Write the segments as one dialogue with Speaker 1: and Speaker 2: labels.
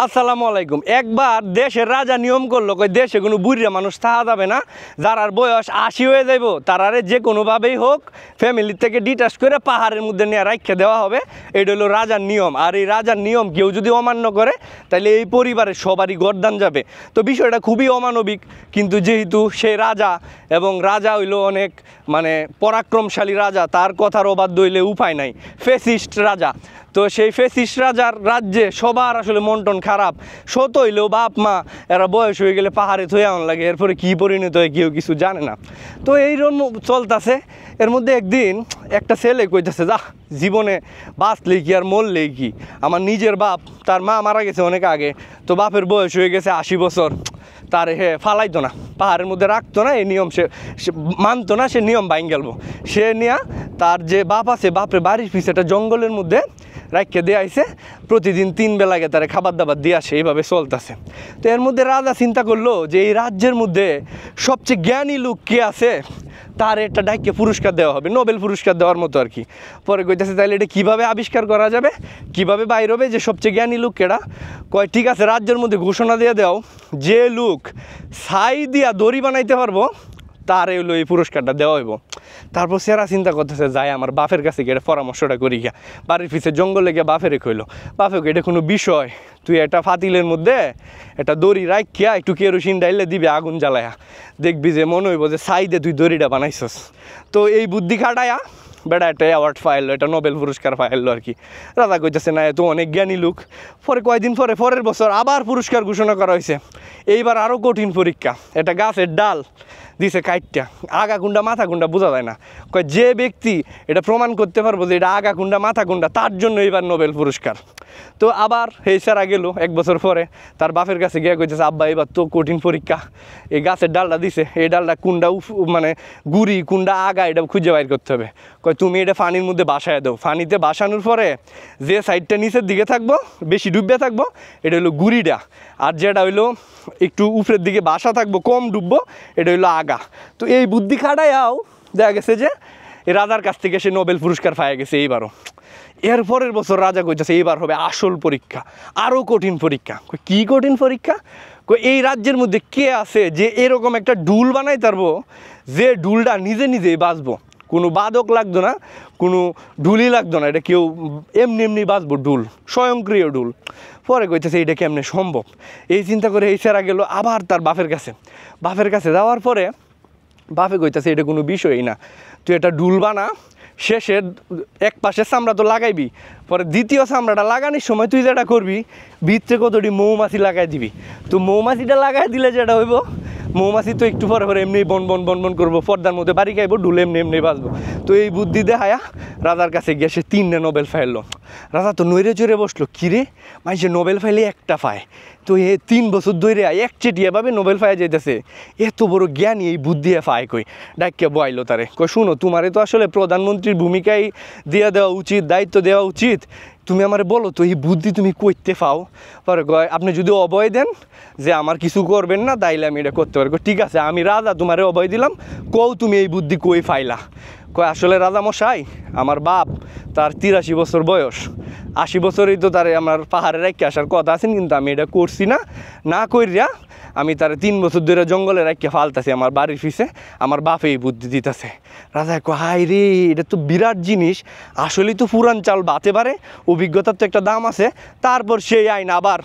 Speaker 1: আসসালামু আলাইকুম। একবার দেশের রাজা নিয়ম করলো কই দেশে কোনো বুড়িয়া মানুষ থাকা যাবে না, যার বয়স 80 হয়ে যাইব তারারে যে কোনোভাবেই হোক ফ্যামিলির থেকে ডিটাচ করে পাহাড়ের মধ্যে নিয়ে রাখিয়ে দেওয়া হবে। এটা হলো রাজার নিয়ম। আর এই রাজার নিয়ম কেউ যদি অমান্য করে তাহলে এই পরিবারের সবারই গর্দান যাবে। তো বিষয়টা খুবই অমানবিক, কিন্তু যেহেতু সে রাজা এবং রাজা হইল অনেক পরাক্রমশালী রাজা, তার কথার অবাধ্য হইলে উপায় নাই। ফেসিস্ট রাজা, তো সেই ফেসিস্ট রাজার রাজ্যে সবার আসলে মনটন খারাপ। শত হইলেও বাপ মা এরা বয়স হয়ে গেলে পাহাড়ে থয়ে আন লাগে, এরপরে কী পরিণত হয় কেউ কিছু জানে না। তো এইরকম চলতেছে। এর মধ্যে একদিন একটা ছেলে কইতেছে, যা জীবনে বাঁচলেই কি আর মরলেই কি, আমার নিজের বাপ, তার মা মারা গেছে অনেক আগে, তো বাপের বয়স হয়ে গেছে 80 বছর, তার ফালাইতো না, পাহাড়ের মধ্যে রাখতো না, এই নিয়ম সে মানতো না, সে নিয়ম ভাঙ গেল। সে নিয়ে তার যে বাপ আছে বাপের বাড়ির পিছে একটা জঙ্গলের মধ্যে রাখকে দিয়ে আইসে, প্রতিদিন 3 বেলাকে তারা খাবার দাবার দিয়ে আসে, এইভাবে চলতেছে। তো এর মধ্যে রাজা চিন্তা করলো যে এই রাজ্যের মধ্যে সবচেয়ে জ্ঞানী লোক কে আছে, তার একটা ডাইকে পুরস্কার দেওয়া হবে, নোবেল পুরস্কার দেওয়ার মতো আর কি। পরে কইতেছে তাহলে এটা কীভাবে আবিষ্কার করা যাবে, কীভাবে বাইর হবে যে সবচেয়ে জ্ঞানী লোক কেডা। কয় ঠিক আছে, রাজ্যের মধ্যে ঘোষণা দিয়ে দাও যে লোক ছাই দিয়া দড়ি বানাইতে পারবো তার হইলো এই পুরস্কারটা দেওয়া হইব। তারপর সেরা চিন্তা করতেছে, যাই আমার বাপের কাছে গিয়ে পরামর্শটা করি গিয়া। বাড়ির পিছে জঙ্গলে গিয়ে বাপেরে কইলো, বাপেকে এটা কোনো বিষয়, তুই একটা ফাতিলের মধ্যে একটা দড়ি রাখিয়া একটু কেরোসিন ডাইলে দিবে আগুন জ্বালায়া, দেখবি যে মনে হইব যে সাইডে তুই দড়িটা বানাইছস। তো এই বুদ্ধি খাটায়া বেটা একটা অ্যাওয়ার্ড পাইলো, এটা নোবেল পুরস্কার পাইলো আর কি। রাজা কইতেছে না, এ তো অনেক জ্ঞানী লোক। পরে কয়েকদিন পরে পরের বছর আবার পুরস্কার ঘোষণা করা হয়েছে। এইবার আরও কঠিন পরীক্ষা, এটা গাছের ডাল দিছে কাইটটা, আগা কুন্ডা মাথা কুন্ডা বোঝা যায় না। কয় যে ব্যক্তি এটা প্রমাণ করতে পারবো যে এটা আগা কুন্ডা মাথা কুন্ডা, তার জন্য এইবার নোবেল পুরস্কার। তো আবার এই সারা গেল 1 বছর পরে, তার বাপের কাছে গিয়ে কইতেছে, আব্বা এবার তো কঠিন পরীক্ষা, এই গাছের ডালটা দিছে, এই ডালটা কুন্ডা গুড়ি কুন্ডা আগা এটা খুঁজে বাইর করতে হবে। কয় তুমি এটা পানির মধ্যে বাসায় দাও, পানিতে বাসানোর পরে যে সাইডটা নিচের দিকে থাকবো বেশি ডুববে থাকবো এটা হলো গুড়িটা, আর যেটা হইলো একটু উপরের দিকে বাসা থাকবো কম ডুববো এটা হইলো আগা। তো এই বুদ্ধি খাটাইয়াও দেখা গেছে যে রাজার কাছ থেকে সে নোবেল পুরস্কার পাইয়া গেছে এইবারও। এর পরের বছর রাজা কইতেছে এইবার হবে আসল পরীক্ষা, আরও কঠিন পরীক্ষা। কি কঠিন পরীক্ষা? এই রাজ্যের মধ্যে কে আছে যে এরকম একটা ডুল বানাই পারবো, যে ডুলটা নিজে নিজেই বাজবো, কোনো বাদক লাগতো না, কোনো ডুলই লাগতো না, এটা কেউ এমনি এমনি বাজবো, ডুল স্বয়ংক্রিয় ডুল। পরে কইতেছে এইটা কেমনে সম্ভব, এই চিন্তা করে এই সেরা গেল আবার তার বাপের কাছে যাওয়ার পরে বাপে কইতেছে এটা কোনো বিষয়ই না, তুই এটা ডুল বানা, শেষে এক পাশে চামড়া তো লাগাইবি, পরে দ্বিতীয় চামড়াটা লাগানোর সময় তুই যেটা করবি ভিতরে কতটি মৌমাছি লাগাই দিবি। তো মৌমাছিটা লাগাই দিলে যেটা হইব, মৌমাছি তো একটু পরে এমনি বন বন বন বন করবো, পর্দার মধ্যে বাড়ি খাইবো, ডুলে এমনি বাজবো। তো এই বুদ্ধি দেখায়া রাজার কাছে গিয়ে সে 3টে নোবেল ফাইলো। রাজা তো নইরে চড়ে বসলো, কিরে মাইসে নোবেল ফাইলে একটা পায়, তো এ 3 বছর ধরে একচেটিয়াভাবে নোবেল পাইয়া যাইতেছে, এত বড় জ্ঞানী এই বুদ্ধি পায় কই। ডাক্কে বয়াইলো তারে, কই শুনো তোমারে তো আসলে প্রধানমন্ত্রীর ভূমিকায় দিয়ে দেওয়া উচিত, দায়িত্ব দেওয়া উচিত, তুমি আমারে বলো তো এই বুদ্ধি তুমি কইতে পাও? পরে কয় আপনি যদি অভয় দেন যে আমার কিছু করবেন না তাইলে আমি এটা করতে পারবো। ঠিক আছে আমি রাজা তোমারে অভয় দিলাম, কও তুমি এই বুদ্ধি কই পাইলা? কয় আসলে রাজা মশাই, আমার বাপ, তার 83 বছর বয়স, 80 বছরই তো তারে আমার পাহাড়ে রেখে আসার কথা আছেন, কিন্তু আমি এটা করছি না কইরা আমি তারে 3 বছর ধরে জঙ্গলে রেখে ফালতাছি আমার বাড়ির পিছে, আমার বাপে এই বুদ্ধি দিতেছে। রাজা কয় হাই রে, এটা তো বিরাট জিনিস, আসলেই তো পুরান চাল বাতে পারে, অভিজ্ঞতার তো একটা দাম আছে। তারপর সেই আইন আবার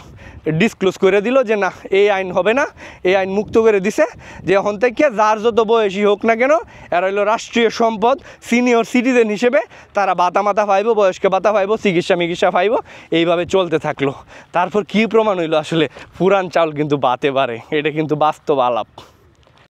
Speaker 1: ডিসক্লোজ করে দিল যে না এই আইন হবে না, এই আইন মুক্ত করে দিছে যে এখন থেকে যার যত বয়সী হোক না কেন এরা হইলো রাষ্ট্রীয় সম্পদ, সিনিয়র সিটিজেন হিসেবে তারা ভাতা মাতা পাইব, বয়স্ক ভাতা পাইব, চিকিৎসা পাইব, এইভাবে চলতে থাকলো। তারপর কি প্রমাণ হইলো আসলে পুরান চাল কিন্তু বাতে পারে, এটা কিন্তু বাস্তব আলাপ।